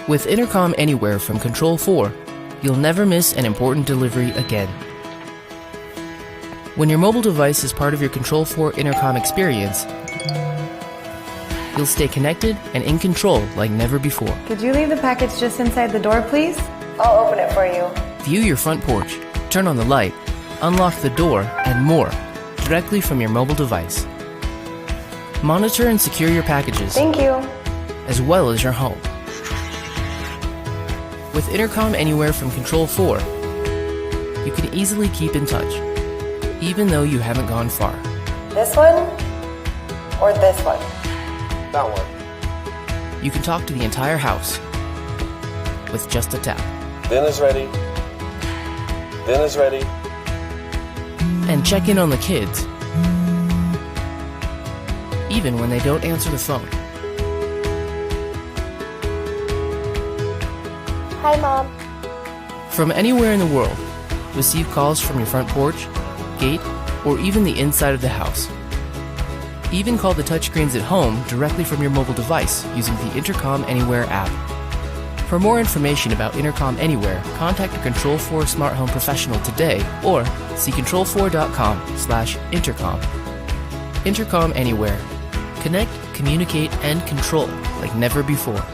With Intercom Anywhere from Control4, you'll never miss an important delivery again. When your mobile device is part of your Control4 Intercom experience, you'll stay connected and in control like never before. Could you leave the package just inside the door, please? I'll open it for you. View your front porch, turn on the light, unlock the door, and more directly from your mobile device. Monitor and secure your packages. Thank you. As well as your home. With Intercom Anywhere from Control4, you can easily keep in touch, even though you haven't gone far. This one or this one? That one. You can talk to the entire house with just a tap. Dinner's ready. Dinner's ready. And check in on the kids, even when they don't answer the phone. Hi, Mom. From anywhere in the world, receive calls from your front porch, gate, or even the inside of the house. Even call the touchscreens at home directly from your mobile device using the Intercom Anywhere app. For more information about Intercom Anywhere, contact your Control4 Smart Home professional today or see control4.com/intercom. Intercom Anywhere. Connect, communicate, and control like never before.